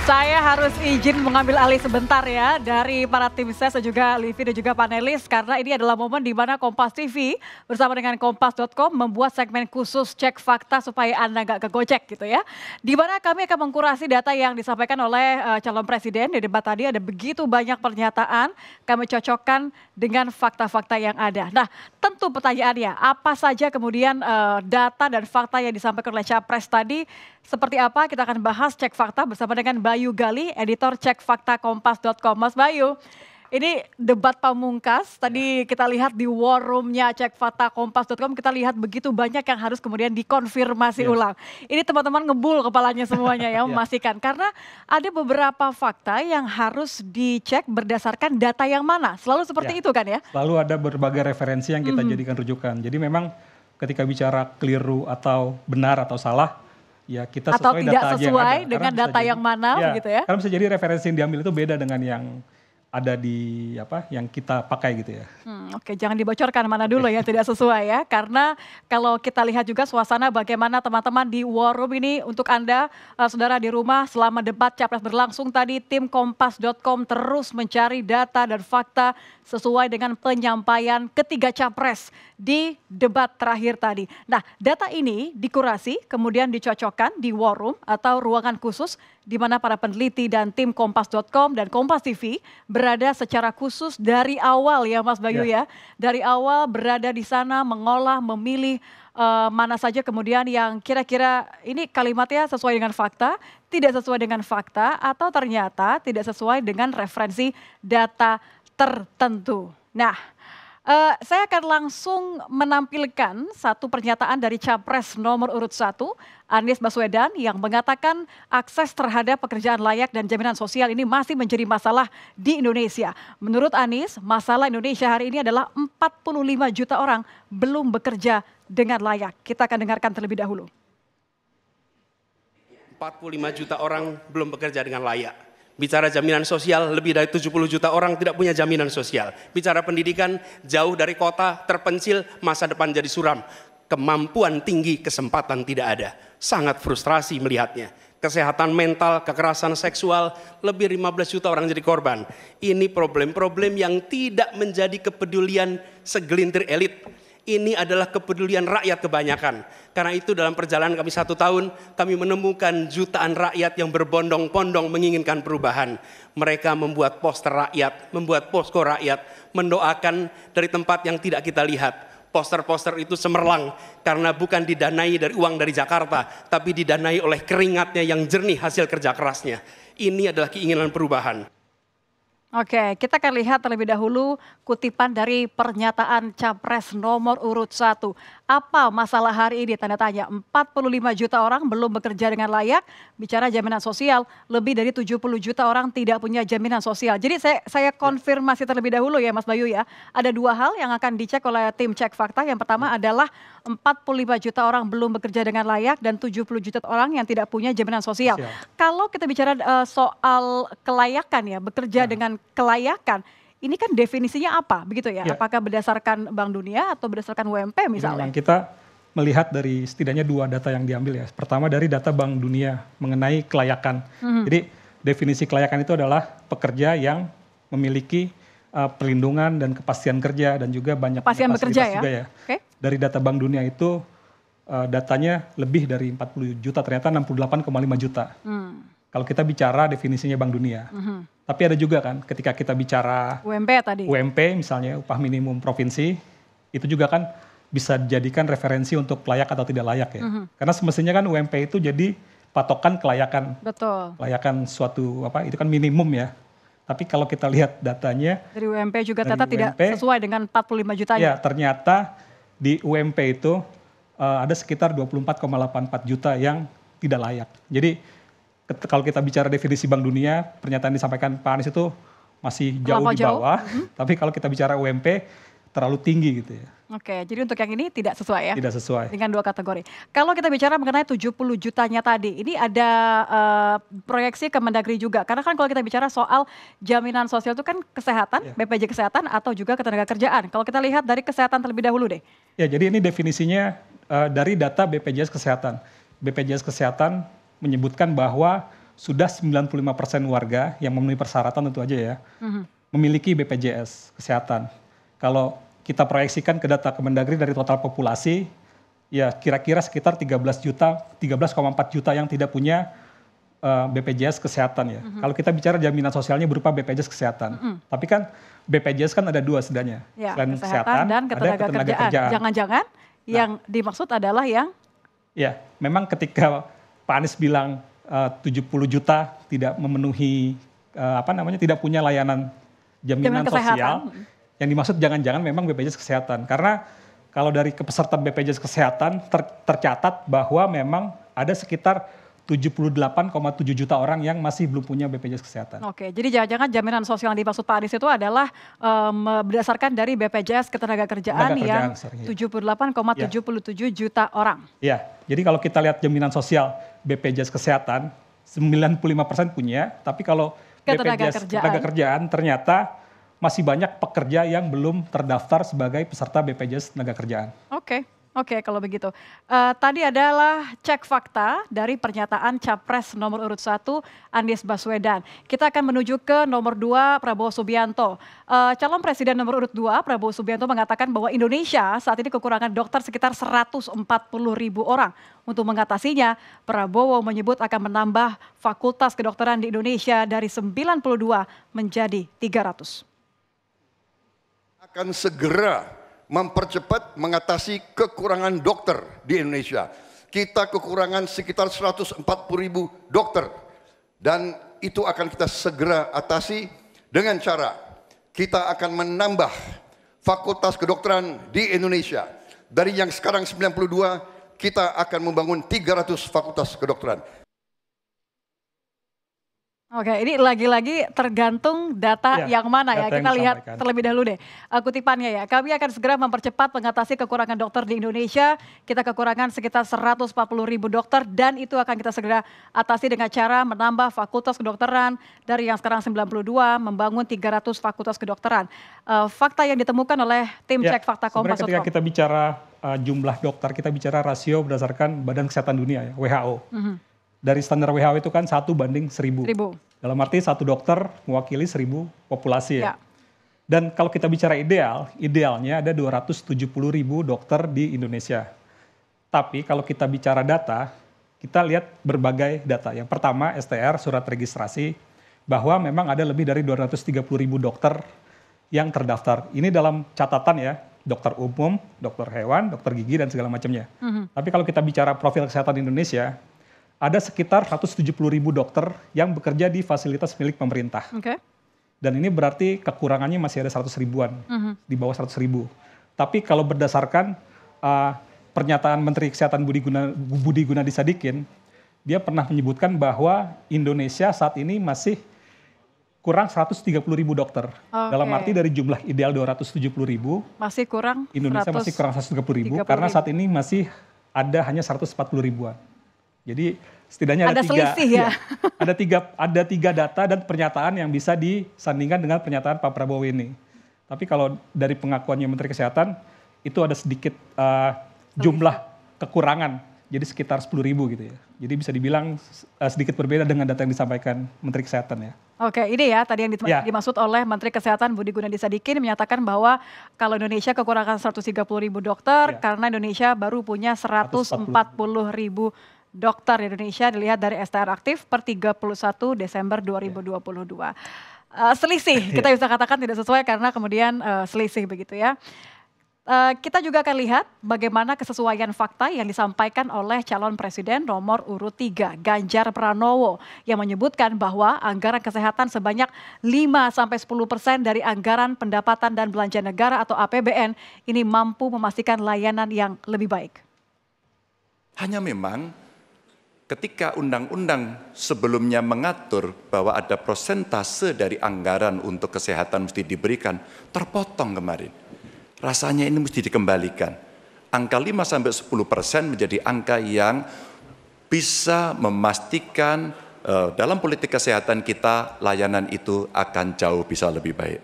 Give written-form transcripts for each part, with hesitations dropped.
Saya harus izin mengambil alih sebentar ya dari para tim ses dan juga Livi dan juga panelis karena ini adalah momen di mana Kompas TV bersama dengan Kompas.com membuat segmen khusus cek fakta supaya Anda nggak kegocek gitu ya. Di mana kami akan mengkurasi data yang disampaikan oleh calon presiden di debat tadi, ada begitu banyak pernyataan, kami cocokkan dengan fakta-fakta yang ada. Nah, tentu pertanyaannya apa saja kemudian data dan fakta yang disampaikan oleh Capres tadi seperti apa, kita akan bahas cek fakta bersama dengan Bayu Gali, editor cek fakta Kompas.com. Mas Bayu, ini debat pamungkas, tadi kita lihat di war room-nya cek fakta Kompas.com, kita lihat begitu banyak yang harus kemudian dikonfirmasi ulang. Ini teman-teman ngebul kepalanya semuanya ya, memastikan. Karena ada beberapa fakta yang harus dicek berdasarkan data yang mana, selalu seperti itu kan ya? Selalu ada berbagai referensi yang kita jadikan rujukan. Jadi memang ketika bicara keliru atau benar atau salah, ya kita sesuai atau tidak data sesuai yang ada. dengan data yang mana begitu ya. Karena bisa jadi referensi yang diambil itu beda dengan yang ada di yang kita pakai gitu ya. Oke, jangan dibocorkan mana dulu ya tidak sesuai ya. Karena kalau kita lihat juga suasana bagaimana teman-teman di war room ini untuk Anda saudara di rumah selama debat Capres berlangsung tadi tim Kompas.com terus mencari data dan fakta sesuai dengan penyampaian ketiga Capres di debat terakhir tadi. Nah, data ini dikurasi kemudian dicocokkan di war room atau ruangan khusus di mana para peneliti dan tim Kompas.com dan Kompas TV berada secara khusus dari awal ya Mas Bayu ya. Dari awal berada di sana mengolah, memilih mana saja kemudian yang kira-kira ini kalimatnya sesuai dengan fakta, tidak sesuai dengan fakta, atau ternyata tidak sesuai dengan referensi data tertentu. Nah, saya akan langsung menampilkan satu pernyataan dari Capres nomor urut 1, Anies Baswedan yang mengatakan akses terhadap pekerjaan layak dan jaminan sosial ini masih menjadi masalah di Indonesia. Menurut Anies, masalah Indonesia hari ini adalah 45 juta orang belum bekerja dengan layak. Kita akan dengarkan terlebih dahulu. 45 juta orang belum bekerja dengan layak. Bicara jaminan sosial, lebih dari 70 juta orang tidak punya jaminan sosial. Bicara pendidikan, jauh dari kota, terpencil, masa depan jadi suram. Kemampuan tinggi, kesempatan tidak ada. Sangat frustrasi melihatnya. Kesehatan mental, kekerasan seksual, lebih 15 juta orang jadi korban. Ini problem-problem yang tidak menjadi kepedulian segelintir elit. Ini adalah kepedulian rakyat kebanyakan. Karena itu dalam perjalanan kami 1 tahun, kami menemukan jutaan rakyat yang berbondong-bondong menginginkan perubahan. Mereka membuat poster rakyat, membuat posko rakyat, mendoakan dari tempat yang tidak kita lihat. Poster-poster itu cemerlang karena bukan didanai dari uang dari Jakarta, tapi didanai oleh keringatnya yang jernih hasil kerja kerasnya. Ini adalah keinginan perubahan. Oke, kita akan lihat terlebih dahulu kutipan dari pernyataan Capres nomor urut 1. Apa masalah hari ini? Tanda tanya, 45 juta orang belum bekerja dengan layak. Bicara jaminan sosial, lebih dari 70 juta orang tidak punya jaminan sosial. Jadi saya konfirmasi terlebih dahulu ya Mas Bayu ya. Ada 2 hal yang akan dicek oleh tim cek fakta. Yang pertama adalah 45 juta orang belum bekerja dengan layak dan 70 juta orang yang tidak punya jaminan sosial. Kalau kita bicara soal kelayakan ya, bekerja dengan kelayakan, ini kan definisinya apa begitu ya? Apakah berdasarkan Bank Dunia atau berdasarkan UMP misalnya? Memang kita melihat dari setidaknya 2 data yang diambil ya. Pertama dari data Bank Dunia mengenai kelayakan. Jadi definisi kelayakan itu adalah pekerja yang memiliki perlindungan dan kepastian kerja dan juga banyak kepastian bekerja ya. Juga ya. Dari data Bank Dunia itu datanya lebih dari 40 juta, ternyata 68,5 juta. Kalau kita bicara definisinya Bank Dunia. Tapi ada juga kan ketika kita bicara UMP tadi. UMP misalnya upah minimum provinsi, itu juga kan bisa dijadikan referensi untuk layak atau tidak layak ya. Karena semestinya kan UMP itu jadi patokan kelayakan. Betul. Kelayakan suatu itu kan minimum ya. Tapi kalau kita lihat datanya dari UMP juga ternyata tidak sesuai dengan 45 jutanya. Ya, ternyata di UMP itu ada sekitar 24,84 juta yang tidak layak. Jadi kalau kita bicara definisi Bank Dunia, pernyataan disampaikan Pak Anies itu masih jauh di bawah. Tapi kalau kita bicara UMP, terlalu tinggi gitu ya. Oke, jadi untuk yang ini tidak sesuai ya? Tidak sesuai. Dengan 2 kategori. Kalau kita bicara mengenai 70 jutanya tadi, ini ada proyeksi Kemendagri juga. Karena kan kalau kita bicara soal jaminan sosial itu kan kesehatan, BPJS Kesehatan atau juga ketenagakerjaan. Kalau kita lihat dari kesehatan terlebih dahulu deh. Ya, jadi ini definisinya dari data BPJS Kesehatan. BPJS Kesehatan menyebutkan bahwa sudah 95% warga yang memenuhi persyaratan tentu aja ya, memiliki BPJS Kesehatan. Kalau kita proyeksikan ke data Kemendagri dari total populasi, ya kira-kira sekitar 13,4 juta yang tidak punya BPJS Kesehatan ya. Kalau kita bicara jaminan sosialnya berupa BPJS Kesehatan. Tapi kan BPJS kan ada dua sebenarnya. Ya, selain kesehatan dan ketenagakerjaan. Jangan-jangan yang dimaksud adalah yang? Ya, memang ketika Pak Anies bilang 70 juta tidak memenuhi tidak punya layanan jaminan sosial. Yang dimaksud jangan-jangan memang BPJS Kesehatan. Karena kalau dari kepesertaan BPJS Kesehatan tercatat bahwa memang ada sekitar 78,7 juta orang yang masih belum punya BPJS Kesehatan. Oke, jadi jangan-jangan jaminan sosial yang dimaksud Pak Anies itu adalah berdasarkan dari BPJS Ketenagakerjaan yang 78,77 juta orang. Ya, jadi kalau kita lihat jaminan sosial BPJS Kesehatan, 95% punya, tapi kalau BPJS Ketenagakerjaan ternyata masih banyak pekerja yang belum terdaftar sebagai peserta BPJS Ketenagakerjaan. Oke, kalau begitu. Tadi adalah cek fakta dari pernyataan Capres nomor urut 1 Anies Baswedan. Kita akan menuju ke nomor 2 Prabowo Subianto. Calon Presiden nomor urut 2 Prabowo Subianto mengatakan bahwa Indonesia saat ini kekurangan dokter sekitar 140.000 orang. Untuk mengatasinya, Prabowo menyebut akan menambah fakultas kedokteran di Indonesia dari 92 menjadi 300. Akan segera mempercepat mengatasi kekurangan dokter di Indonesia. Kita kekurangan sekitar 140.000 dokter. Dan itu akan kita segera atasi dengan cara kita akan menambah fakultas kedokteran di Indonesia. Dari yang sekarang 92, kita akan membangun 300 fakultas kedokteran. Oke, ini lagi-lagi tergantung data yang mana ya. Kita lihat terlebih dahulu deh kutipannya ya. Kami akan segera mempercepat mengatasi kekurangan dokter di Indonesia. Kita kekurangan sekitar 140.000 dokter dan itu akan kita segera atasi dengan cara menambah fakultas kedokteran dari yang sekarang 92 membangun 300 fakultas kedokteran. Fakta yang ditemukan oleh tim cek fakta Kompas. Ketika kita bicara jumlah dokter, kita bicara rasio berdasarkan Badan Kesehatan Dunia ya, WHO. Dari standar WHO itu kan 1:1000. Dalam arti satu dokter mewakili 1000 populasi ya. Dan kalau kita bicara idealnya ada 270.000 dokter di Indonesia. Tapi kalau kita bicara data, kita lihat berbagai data. Yang pertama STR, surat registrasi, bahwa memang ada lebih dari 230.000 dokter yang terdaftar. Ini dalam catatan ya, dokter umum, dokter hewan, dokter gigi dan segala macamnya. Tapi kalau kita bicara profil kesehatan Indonesia, ada sekitar 170.000 dokter yang bekerja di fasilitas milik pemerintah. Dan ini berarti kekurangannya masih ada 100 ribuan, di bawah 100 ribu. Tapi kalau berdasarkan pernyataan Menteri Kesehatan Budi Gunadi Sadikin, dia pernah menyebutkan bahwa Indonesia saat ini masih kurang 130.000 dokter. Dalam arti dari jumlah ideal 270.000, masih kurang Indonesia masih kurang 130.000 karena saat ini masih ada hanya 140 ribuan. Jadi setidaknya ada tiga data dan pernyataan yang bisa disandingkan dengan pernyataan Pak Prabowo ini. Tapi kalau dari pengakuannya Menteri Kesehatan itu ada sedikit jumlah kekurangan, jadi sekitar 10.000 gitu ya. Jadi bisa dibilang sedikit berbeda dengan data yang disampaikan Menteri Kesehatan ya. Oke, ini ya tadi yang dimaksud oleh Menteri Kesehatan Budi Gunadi Sadikin menyatakan bahwa kalau Indonesia kekurangan 130.000 dokter karena Indonesia baru punya 140.000 dokter di Indonesia dilihat dari STR aktif per 31 Desember 2022. Selisih, kita bisa katakan tidak sesuai karena kemudian selisih begitu ya. Kita juga akan lihat bagaimana kesesuaian fakta yang disampaikan oleh calon presiden nomor urut 3, Ganjar Pranowo, yang menyebutkan bahwa anggaran kesehatan sebanyak 5-10% dari anggaran pendapatan dan belanja negara atau APBN ini mampu memastikan layanan yang lebih baik. Hanya memang ketika undang-undang sebelumnya mengatur bahwa ada persentase dari anggaran untuk kesehatan mesti diberikan, terpotong kemarin. Rasanya ini mesti dikembalikan. Angka 5-10% menjadi angka yang bisa memastikan dalam politik kesehatan kita layanan itu akan jauh bisa lebih baik.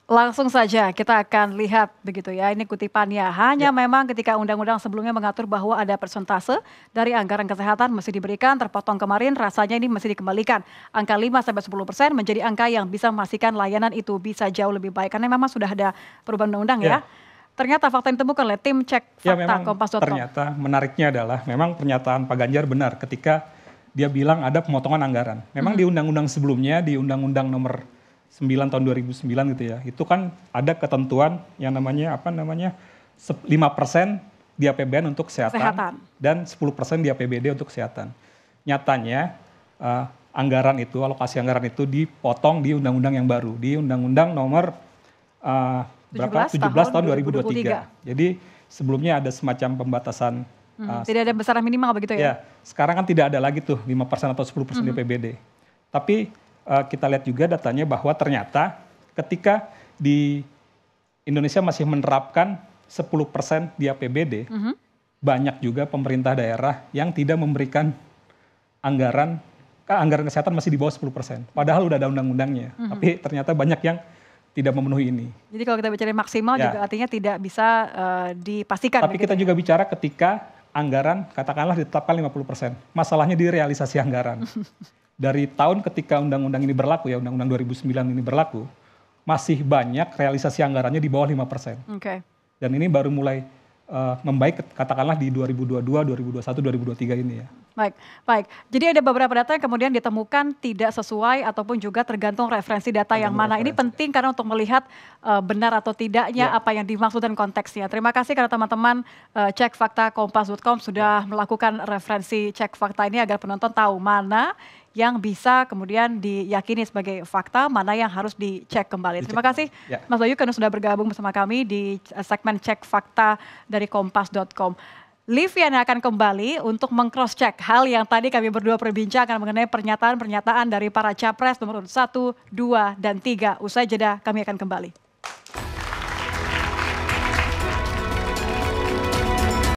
Langsung saja kita akan lihat begitu ya, ini kutipannya. Hanya memang ketika undang-undang sebelumnya mengatur bahwa ada persentase dari anggaran kesehatan mesti diberikan, terpotong kemarin rasanya ini mesti dikembalikan. Angka 5-10% menjadi angka yang bisa memastikan layanan itu bisa jauh lebih baik. Karena memang sudah ada perubahan undang-undang ya. Ternyata fakta yang ditemukan oleh tim cek fakta Kompas.com. Ternyata menariknya adalah memang pernyataan Pak Ganjar benar ketika dia bilang ada pemotongan anggaran. Memang di undang-undang sebelumnya, di Undang-Undang Nomor 9 tahun 2009 gitu ya, itu kan ada ketentuan yang namanya 5% di APBN untuk kesehatan. Dan 10% di APBD untuk kesehatan. Nyatanya anggaran itu, alokasi anggaran itu dipotong di undang-undang yang baru, di Undang-Undang Nomor 17 tahun 2023. Jadi sebelumnya ada semacam pembatasan. Tidak ada besaran minimal begitu ya? Ya, sekarang kan tidak ada lagi tuh 5% atau 10% di APBD. Tapi kita lihat juga datanya bahwa ternyata ketika di Indonesia masih menerapkan 10% di APBD, banyak juga pemerintah daerah yang tidak memberikan anggaran kesehatan masih di bawah 10%. Padahal udah ada undang-undangnya, tapi ternyata banyak yang tidak memenuhi ini. Jadi kalau kita bicara maksimal juga artinya tidak bisa dipastikan. Tapi kita juga bicara ketika anggaran katakanlah ditetapkan 50%. Masalahnya di realisasi anggaran. Dari tahun ketika undang-undang ini berlaku ya, undang-undang 2009 ini berlaku, masih banyak realisasi anggarannya di bawah 5%. Dan ini baru mulai membaik katakanlah di 2022, 2021, 2023 ini ya. Baik. Jadi ada beberapa data yang kemudian ditemukan tidak sesuai ataupun juga tergantung referensi data yang mana. Ini penting karena untuk melihat benar atau tidaknya apa yang dimaksud dan konteksnya. Terima kasih karena teman-teman cek fakta Kompas.com sudah melakukan referensi cek fakta ini agar penonton tahu mana yang bisa kemudian diyakini sebagai fakta, mana yang harus dicek kembali. Terima kasih Mas Bayu karena sudah bergabung bersama kami di segmen cek fakta dari Kompas.com. Livian akan kembali untuk meng-cross-check hal yang tadi kami berdua perbincangkan mengenai pernyataan-pernyataan dari para capres nomor 1, 2, dan 3. Usai jeda kami akan kembali.